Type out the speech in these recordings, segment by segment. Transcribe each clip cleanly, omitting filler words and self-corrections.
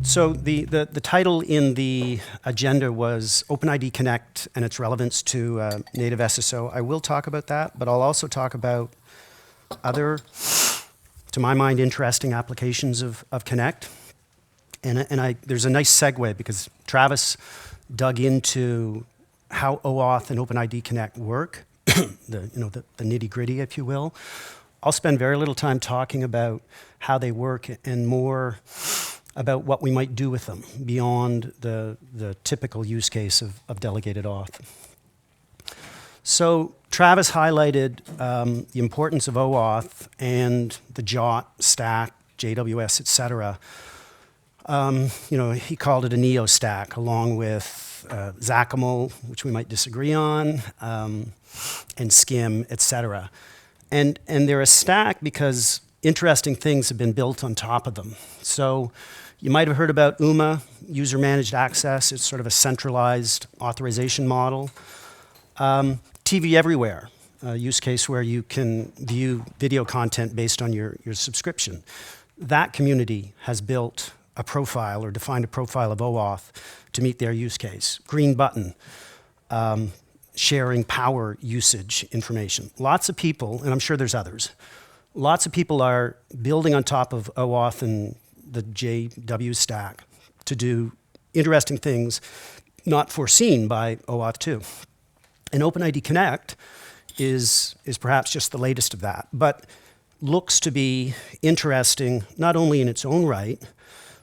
So the title in the agenda was OpenID Connect and its relevance to Native SSO. I will talk about that, but I'll also talk about other, to my mind, interesting applications of Connect. And there's a nice segue because Travis dug into how OAuth and OpenID Connect work, the nitty-gritty, if you will. I'll spend very little time talking about how they work and more about what we might do with them beyond the typical use case of delegated auth. So Travis highlighted the importance of OAuth and the JOT, stack, JWS, et cetera. He called it a neo stack along with XACML, which we might disagree on, and Skim, et cetera. And they're a stack because interesting things have been built on top of them. So you might have heard about UMA, User Managed Access. It's sort of a centralized authorization model. TV Everywhere, a use case where you can view video content based on your subscription. That community has built a profile or defined a profile of OAuth to meet their use case. Green Button, sharing power usage information. Lots of people, and I'm sure there's others, lots of people are building on top of OAuth and the JW stack to do interesting things not foreseen by OAuth 2. And OpenID Connect is perhaps just the latest of that, but looks to be interesting not only in its own right,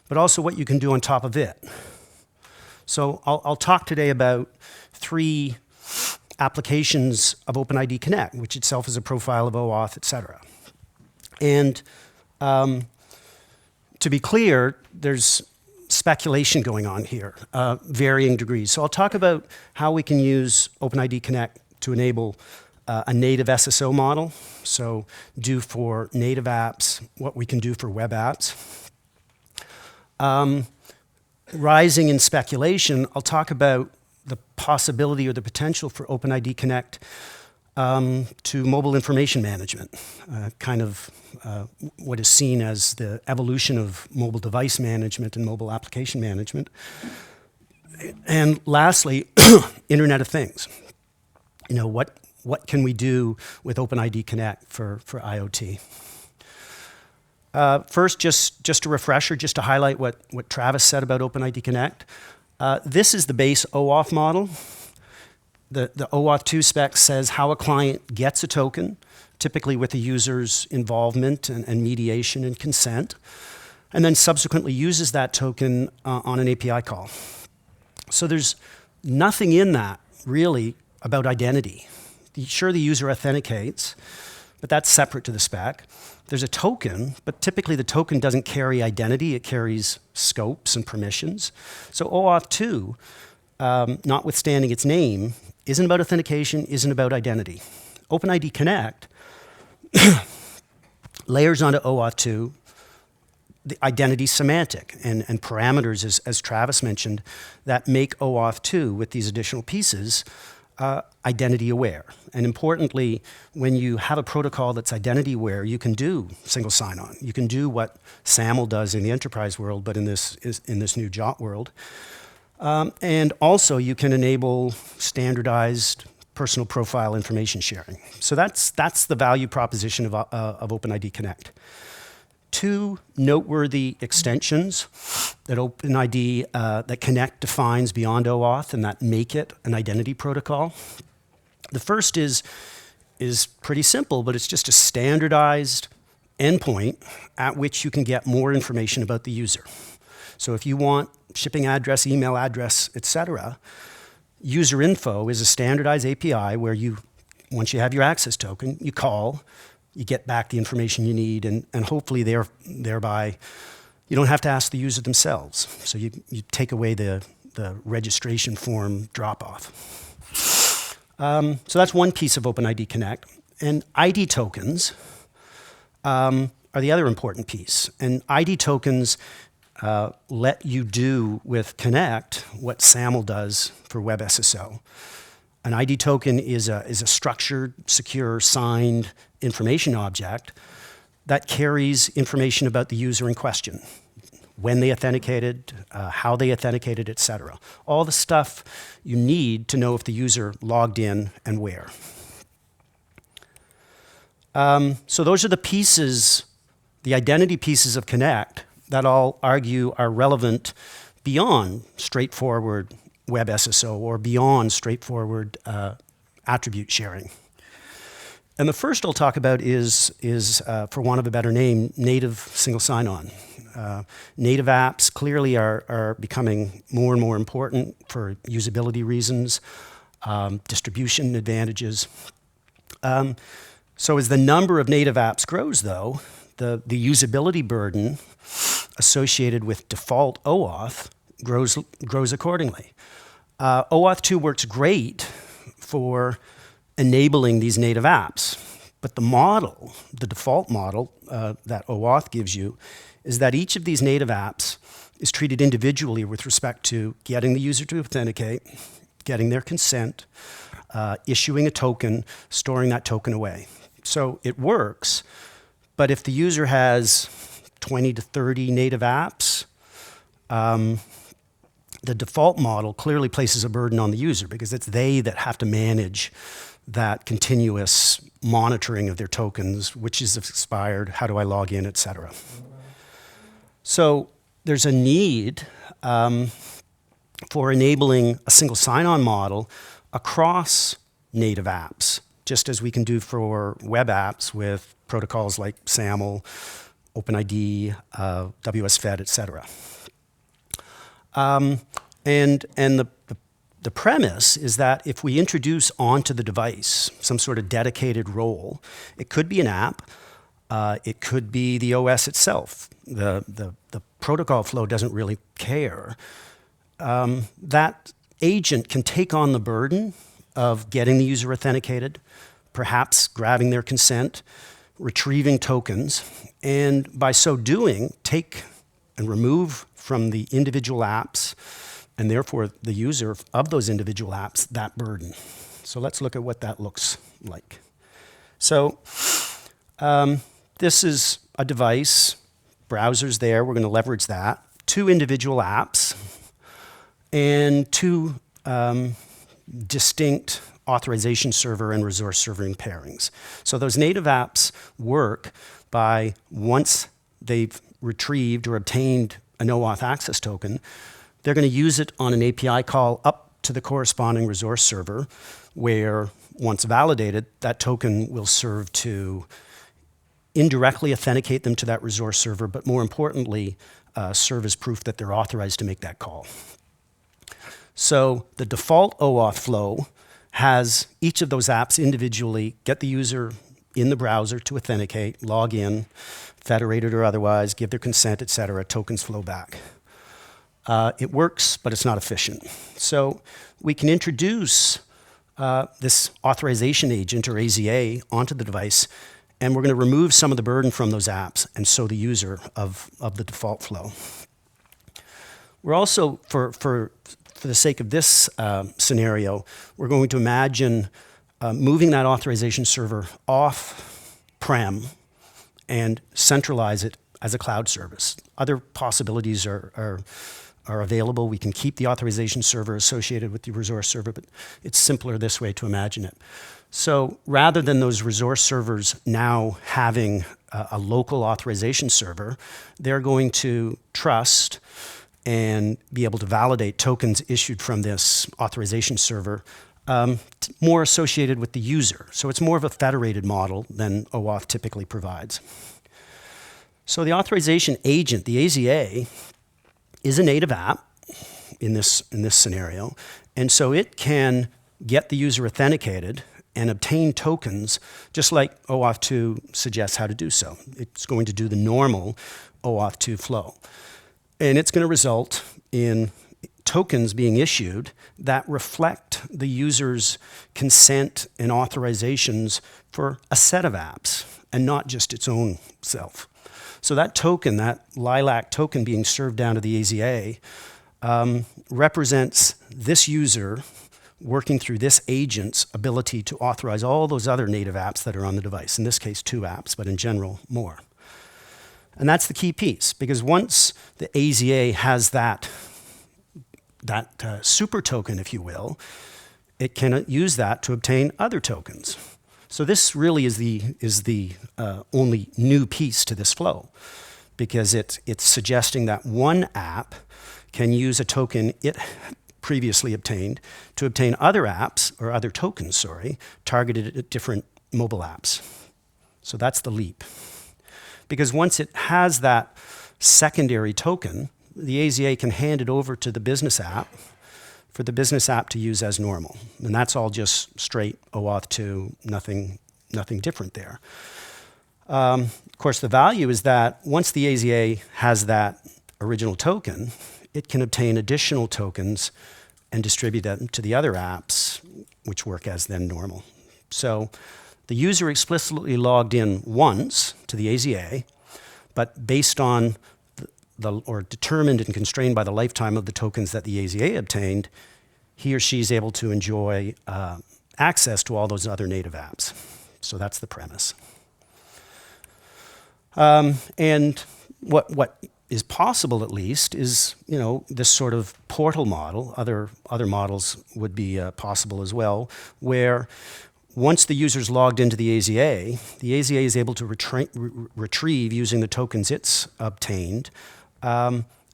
but also what you can do on top of it. So I'll talk today about 3 applications of OpenID Connect, which itself is a profile of OAuth, et cetera. And to be clear, there's speculation going on here, varying degrees. So I'll talk about how we can use OpenID Connect to enable a native SSO model. So do for native apps what we can do for web apps. Rising in speculation, I'll talk about the possibility or the potential for OpenID Connect to mobile information management, what is seen as the evolution of mobile device management and mobile application management. And lastly, Internet of Things. What can we do with OpenID Connect for IoT? First, just a refresher, just to highlight what Travis said about OpenID Connect. This is the base OAuth model. The OAuth 2 spec says how a client gets a token, typically with the user's involvement and mediation and consent, and then subsequently uses that token on an API call. So there's nothing in that really about identity. Sure, the user authenticates, but that's separate to the spec. There's a token, but typically the token doesn't carry identity, it carries scopes and permissions. So OAuth 2, notwithstanding its name, isn't about authentication, isn't about identity. OpenID Connect layers onto OAuth 2 the identity semantic and parameters, as Travis mentioned, that make OAuth 2 with these additional pieces identity aware. And importantly, when you have a protocol that's identity aware, you can do single sign-on. You can do what SAML does in the enterprise world, but in this new JOT world. And also, you can enable standardized personal profile information sharing. So that's the value proposition of OpenID Connect. 2 noteworthy extensions that OpenID, that Connect defines beyond OAuth and that make it an identity protocol. The first is pretty simple, but it's just a standardized endpoint at which you can get more information about the user. So if you want shipping address, email address, et cetera, user info is a standardized API where once you have your access token, you call, you get back the information you need, and hopefully thereby you don't have to ask the user themselves. So you take away the registration form drop-off. So that's one piece of OpenID Connect. And ID tokens are the other important piece. And ID tokens let you do with Connect what SAML does for Web SSO. An ID token is a structured, secure, signed information object that carries information about the user in question. when they authenticated, how they authenticated, etc. All the stuff you need to know if the user logged in and where. So those are the pieces, the identity pieces of Connect that I'll argue are relevant beyond straightforward web SSO or beyond straightforward attribute sharing. And the first I'll talk about is for want of a better name, native single sign-on. Native apps clearly are becoming more and more important for usability reasons, distribution advantages. So as the number of native apps grows, though, the usability burden associated with default OAuth grows accordingly. OAuth 2 works great for enabling these native apps, but the model, the default model that OAuth gives you, is that each of these native apps is treated individually with respect to getting the user to authenticate, getting their consent, issuing a token, storing that token away. So it works, but if the user has 20 to 30 native apps, the default model clearly places a burden on the user because it's they that have to manage that continuous monitoring of their tokens, which is expired, how do I log in, et cetera. So there's a need for enabling a single sign-on model across native apps, just as we can do for web apps with protocols like SAML, OpenID, WSFed, et cetera. And the premise is that if we introduce onto the device some sort of dedicated role, it could be an app, it could be the OS itself. The protocol flow doesn't really care. That agent can take on the burden of getting the user authenticated, perhaps grabbing their consent, retrieving tokens, and by so doing, take and remove from the individual apps and therefore the user of those individual apps that burden. So let's look at what that looks like. So this is a device, browser's there, we're going to leverage that, 2 individual apps, and 2 distinct authorization server and resource serving pairings. So those native apps work by once they've retrieved or obtained an OAuth access token, they're going to use it on an API call up to the corresponding resource server where, once validated, that token will serve to indirectly authenticate them to that resource server, but more importantly, serve as proof that they're authorized to make that call. So the default OAuth flow has each of those apps individually get the user in the browser to authenticate, log in, federated or otherwise, give their consent, et cetera, tokens flow back. It works, but it's not efficient. So we can introduce this authorization agent, or AZA, onto the device, and we're going to remove some of the burden from those apps, and so the user of the default flow. We're also, for the sake of this scenario, we're going to imagine moving that authorization server off-prem and centralize it as a cloud service. Other possibilities are available. We can keep the authorization server associated with the resource server, but it's simpler this way to imagine it. So rather than those resource servers now having a local authorization server, they're going to trust and be able to validate tokens issued from this authorization server more associated with the user. So it's more of a federated model than OAuth typically provides. So the authorization agent, the AZA, is a native app in this scenario, and so it can get the user authenticated and obtain tokens just like OAuth 2 suggests how to do so. It's going to do the normal OAuth 2 flow. And it's going to result in tokens being issued that reflect the user's consent and authorizations for a set of apps and not just its own self. So that token, that lilac token being served down to the AZA, represents this user working through this agent's ability to authorize all those other native apps that are on the device. In this case, 2 apps, but in general, more. And that's the key piece, because once the AZA has that super token, if you will, it can use that to obtain other tokens. So this really is the only new piece to this flow, because it's suggesting that one app can use a token it previously obtained to obtain other apps, or other tokens, sorry, targeted at different mobile apps. So that's the leap. Because once it has that secondary token, the AZA can hand it over to the business app for the business app to use as normal. And that's all just straight OAuth 2, nothing different there. Of course, the value is that once the AZA has that original token, it can obtain additional tokens and distribute them to the other apps, which work as then normal. So the user explicitly logged in once to the AZA, but based on or determined and constrained by the lifetime of the tokens that the AZA obtained, he or she is able to enjoy access to all those other native apps. So that's the premise. And what is possible, at least, is this sort of portal model. Other models would be possible as well, where once the user's logged into the AZA is able to retrieve, using the tokens it's obtained,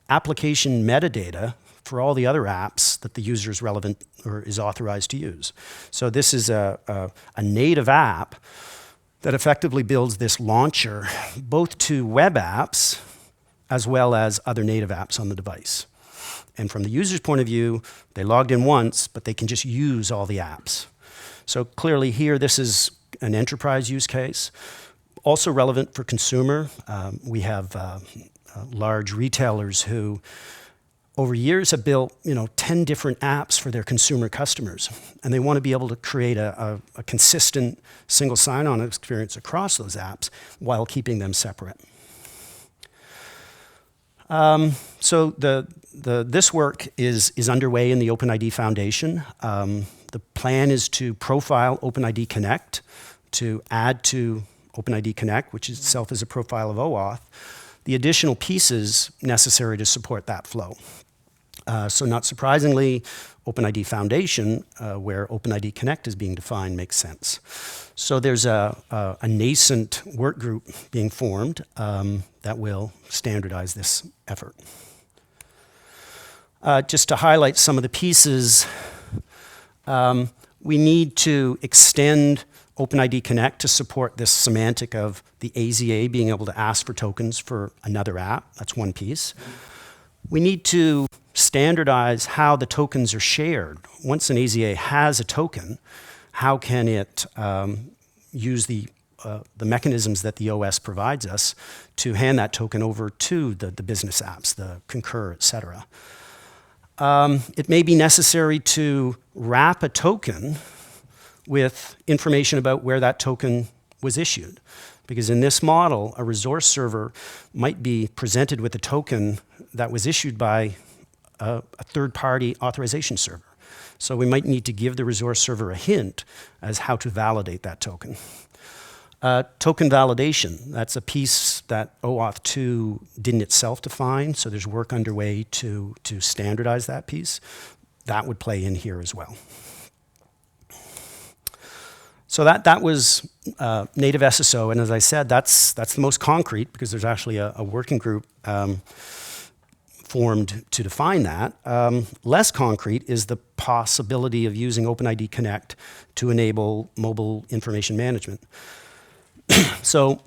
application metadata for all the other apps that the user is relevant or is authorized to use. So this is a native app that effectively builds this launcher both to web apps as well as other native apps on the device. And from the user's point of view, they logged in once, but they can just use all the apps. So clearly here, this is an enterprise use case. Also relevant for consumer. We have large retailers who over years have built 10 different apps for their consumer customers. And they want to be able to create a consistent single sign-on experience across those apps while keeping them separate. So this work is underway in the OpenID Foundation. The plan is to profile OpenID Connect, to add to OpenID Connect, which itself is a profile of OAuth, the additional pieces necessary to support that flow. So not surprisingly, OpenID Foundation, where OpenID Connect is being defined, makes sense. So there's a nascent work group being formed that will standardize this effort. Just to highlight some of the pieces, we need to extend OpenID Connect to support this semantic of the AZA being able to ask for tokens for another app. That's one piece. We need to standardize how the tokens are shared. Once an AZA has a token, how can it use the mechanisms that the OS provides us to hand that token over to the business apps, the Concur, et cetera. It may be necessary to wrap a token with information about where that token was issued. Because in this model, a resource server might be presented with a token that was issued by a third-party authorization server. So we might need to give the resource server a hint as how to validate that token. Token validation, that's a piece that OAuth 2 didn't itself define, so there's work underway to standardize that piece. That would play in here as well. So that was Native SSO, and as I said, that's the most concrete, because there's actually a working group formed to define that. Less concrete is the possibility of using OpenID Connect to enable mobile information management. So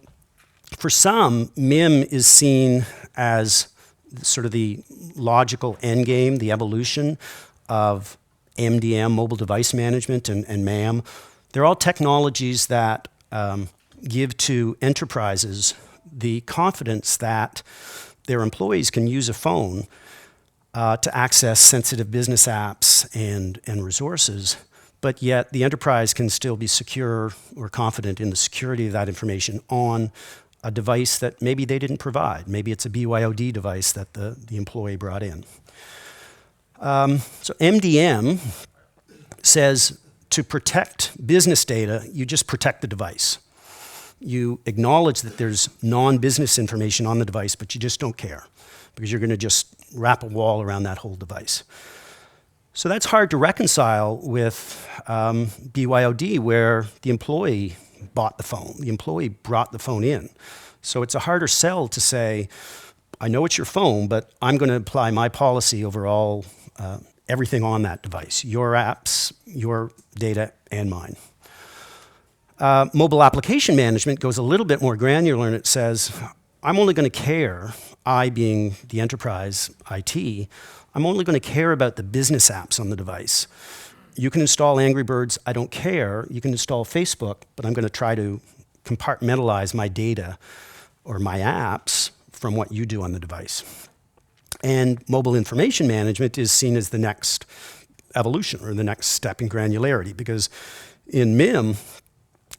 for some, MIM is seen as sort of the logical endgame, the evolution of MDM, mobile device management, and MAM. They're all technologies that give to enterprises the confidence that their employees can use a phone to access sensitive business apps and resources, but yet the enterprise can still be secure or confident in the security of that information on a device that maybe they didn't provide. Maybe it's a BYOD device that the employee brought in. So MDM says to protect business data, you just protect the device. you acknowledge that there's non-business information on the device, but you just don't care because you're going to just wrap a wall around that whole device. So that's hard to reconcile with BYOD, where the employee bought the phone. The employee brought the phone in. So it's a harder sell to say, I know it's your phone, but I'm going to apply my policy over all everything on that device, your apps, your data, and mine. Mobile application management goes a little bit more granular, and it says, I'm only going to care, I being the enterprise IT, I'm only going to care about the business apps on the device. You can install Angry Birds, I don't care. You can install Facebook, but I'm going to try to compartmentalize my data or my apps from what you do on the device. And mobile information management is seen as the next evolution or the next step in granularity, because in MIM,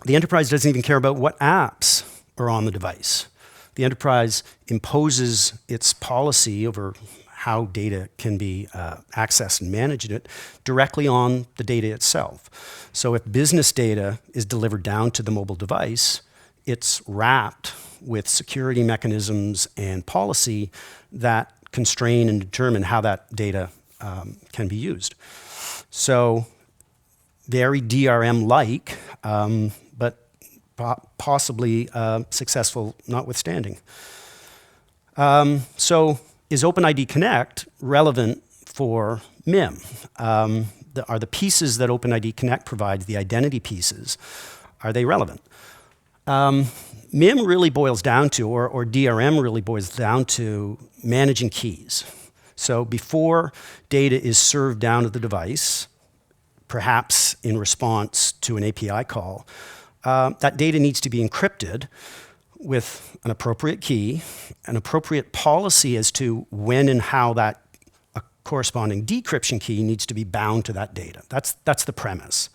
the enterprise doesn't even care about what apps are on the device. The enterprise imposes its policy over how data can be accessed and managed directly on the data itself. So if business data is delivered down to the mobile device, it's wrapped with security mechanisms and policy that constrain and determine how that data can be used. So very DRM-like, but possibly successful notwithstanding. So is OpenID Connect relevant for MIM? Are the pieces that OpenID Connect provides, the identity pieces, are they relevant? MIM really boils down to, or DRM really boils down to, managing keys. So before data is served down to the device, perhaps in response to an API call, that data needs to be encrypted with an appropriate key, an appropriate policy as to when and how that corresponding decryption key needs to be bound to that data. That's the premise.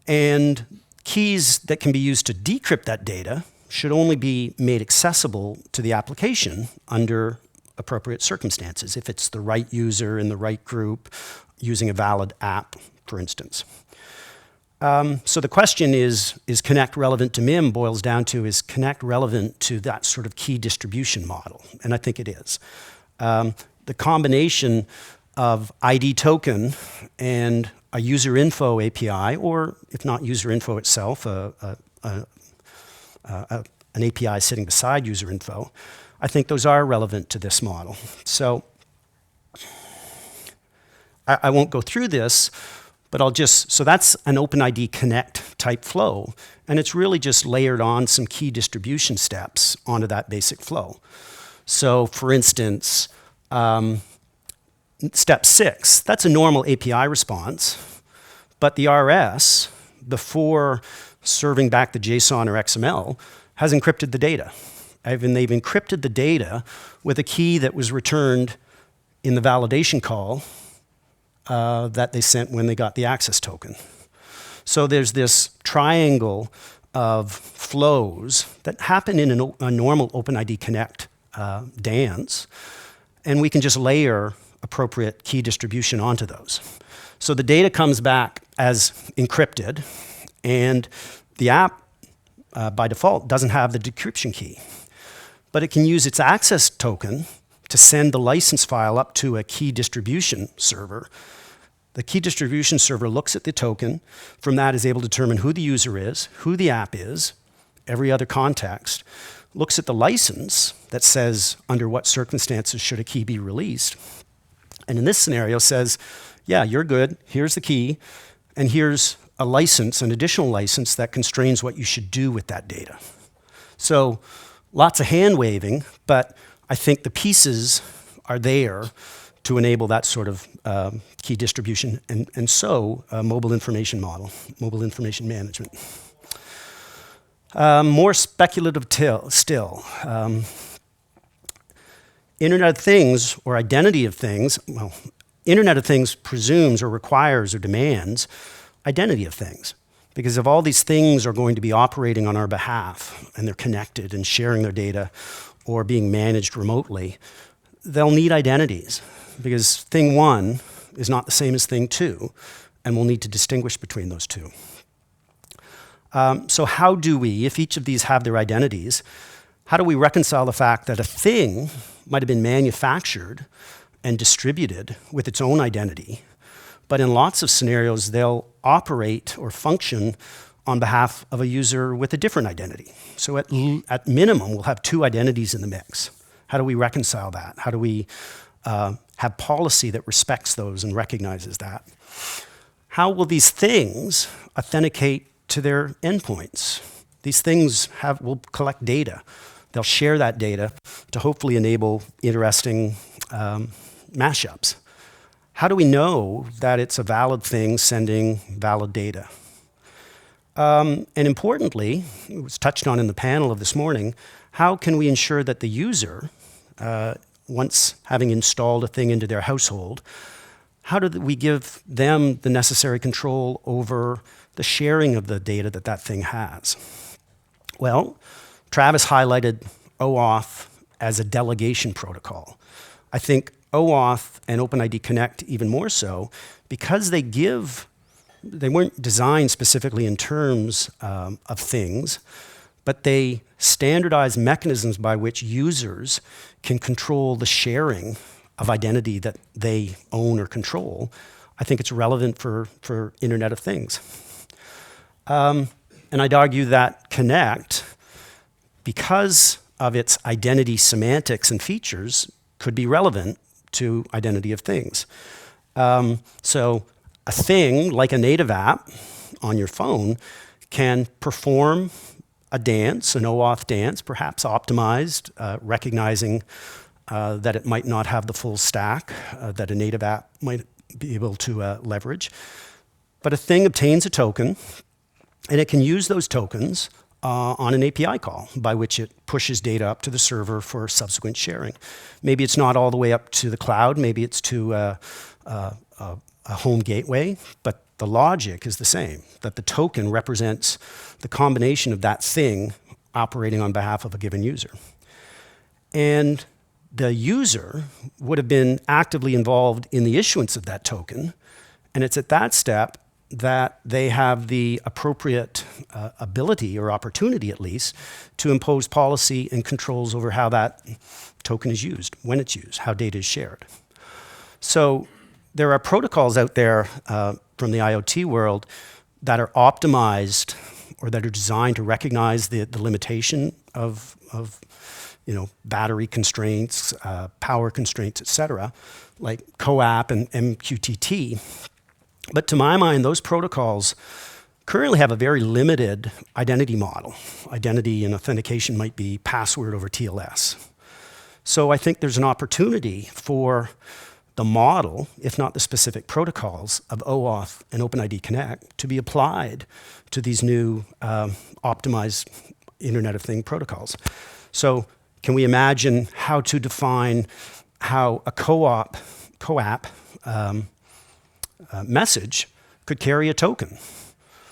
And keys that can be used to decrypt that data should only be made accessible to the application under appropriate circumstances, if it's the right user in the right group using a valid app, for instance. So the question is Connect relevant to MIM boils down to, is Connect relevant to that sort of key distribution model? And I think it is. The combination of ID token and a user info API, or if not user info itself, an API sitting beside user info, I think those are relevant to this model. So I won't go through this, but so that's an OpenID Connect type flow, and it's really just layered on some key distribution steps onto that basic flow. So for instance, step 6, that's a normal API response, but the RS, before serving back the JSON or XML, has encrypted the data. And they've encrypted the data with a key that was returned in the validation call that they sent when they got the access token. So there's this triangle of flows that happen in a normal OpenID Connect dance, and we can just layer appropriate key distribution onto those. So the data comes back as encrypted, and the app, by default, doesn't have the decryption key. But it can use its access token to send the license file up to a key distribution server. The key distribution server looks at the token. From that is able to determine who the user is, who the app is, every other context, looks at the license that says under what circumstances should a key be released. And in this scenario says, yeah, you're good, here's the key, and here's a license, an additional license that constrains what you should do with that data. So lots of hand waving, but I think the pieces are there to enable that sort of key distribution, and so mobile information model, mobile information management. More speculative still. Internet of Things, or identity of things, well, Internet of Things presumes or requires or demands identity of things. Because if all these things are going to be operating on our behalf, and they're connected and sharing their data or being managed remotely, they'll need identities. Because thing 1 is not the same as thing 2, and we'll need to distinguish between those two. So how do we, if each of these have their identities, how do we reconcile the fact that a thing might have been manufactured and distributed with its own identity, but in lots of scenarios, they'll operate or function on behalf of a user with a different identity. So at minimum, we'll have two identities in the mix. How do we reconcile that? How do we have policy that respects those and recognizes that? How will these things authenticate to their endpoints? These things will collect data. They'll share that data to hopefully enable interesting mashups. How do we know that it's a valid thing sending valid data? And importantly, it was touched on in the panel of this morning, how can we ensure that the user, once having installed a thing into their household, how do we give them the necessary control over the sharing of the data that that thing has? Well, Travis highlighted OAuth as a delegation protocol. I think OAuth and OpenID Connect even more so, because they weren't designed specifically in terms of things, but they standardize mechanisms by which users can control the sharing of identity that they own or control. I think it's relevant for Internet of Things. And I'd argue that Connect, because of its identity semantics and features, could be relevant to identity of things. So a thing, like a native app on your phone, can perform a dance, an OAuth dance, perhaps optimized, recognizing that it might not have the full stack that a native app might be able to leverage. But a thing obtains a token, and it can use those tokens on an API call by which it pushes data up to the server for subsequent sharing. Maybe it's not all the way up to the cloud, maybe it's to a home gateway, but the logic is the same, that the token represents the combination of that thing operating on behalf of a given user. And the user would have been actively involved in the issuance of that token, and it's at that step that they have the appropriate ability or opportunity, at least, to impose policy and controls over how that token is used, when it's used, how data is shared. So there are protocols out there from the IoT world that are optimized or that are designed to recognize the limitation of battery constraints, power constraints, et cetera, like CoAP and MQTT. But to my mind, those protocols currently have a very limited identity model. Identity and authentication might be password over TLS. So I think there's an opportunity for the model, if not the specific protocols of OAuth and OpenID Connect, to be applied to these new optimized Internet of Things protocols. So can we imagine how to define how a CoAP message could carry a token,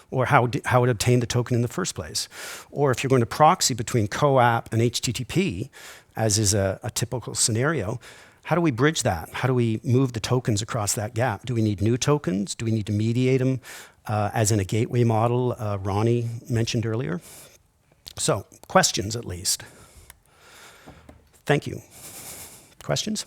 or how it obtained the token in the first place? Or if you're going to proxy between CoAP and HTTP, as is a typical scenario, how do we bridge that? How do we move the tokens across that gap? Do we need new tokens? Do we need to mediate them, as in a gateway model Ronnie mentioned earlier? So, questions at least. Thank you. Questions?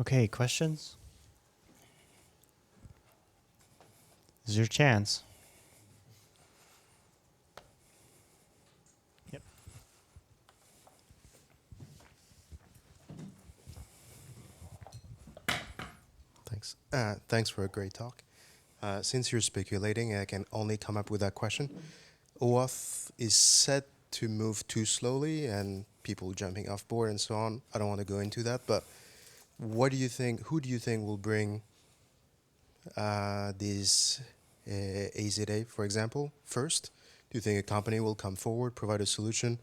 Okay, questions? This is your chance. Yep. Thanks. Thanks for a great talk. Since you're speculating, I can only come up with that question. OAuth is said to move too slowly and people jumping off board and so on. I don't want to go into that, but what do you think, who do you think will bring this AZA, for example, first? Do you think a company will come forward, provide a solution,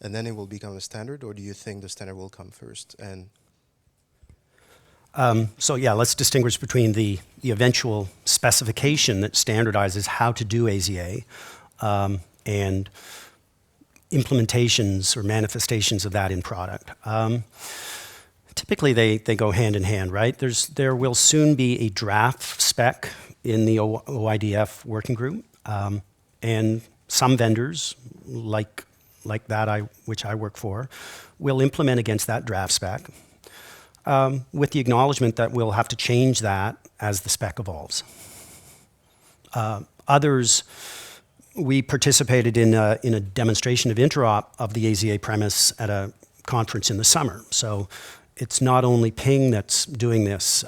and then it will become a standard, or do you think the standard will come first? And so yeah, let's distinguish between the eventual specification that standardizes how to do AZA and implementations or manifestations of that in product. Typically, they go hand in hand, right? There will soon be a draft spec in the OIDF working group, and some vendors, like that which I work for, will implement against that draft spec, with the acknowledgement that we'll have to change that as the spec evolves. Others, we participated in a demonstration of interop of the AZA premise at a conference in the summer. So it's not only Ping that's doing this.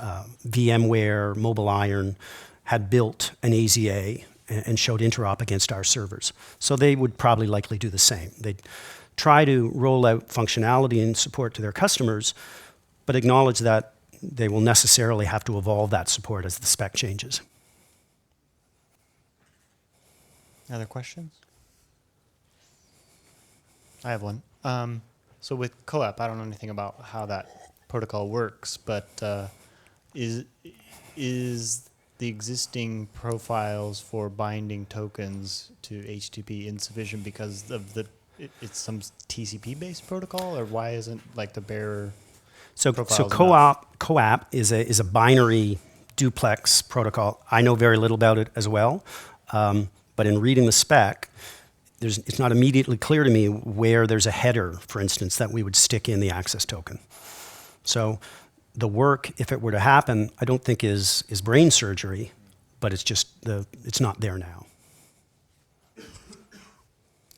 VMware, Mobile Iron had built an AZA and showed interop against our servers. So they would probably likely do the same. They'd try to roll out functionality and support to their customers, but acknowledge that they will necessarily have to evolve that support as the spec changes. Other questions? I have one. So with CoAP, I don't know anything about how that protocol works, but is the existing profiles for binding tokens to HTTP insufficient because of it's some TCP-based protocol, or why isn't like the bearer So profiles CoAP is a binary duplex protocol. I know very little about it as well, but in reading the spec, it's not immediately clear to me where there's a header, for instance, that we would stick in the access token. So the work, if it were to happen, I don't think is brain surgery, but it's not there now.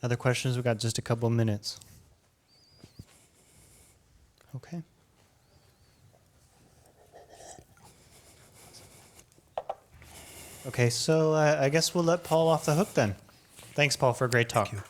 Other questions? We've got just a couple of minutes. Okay. Okay, so I guess we'll let Paul off the hook then. Thanks, Paul, for a great talk. Thank you.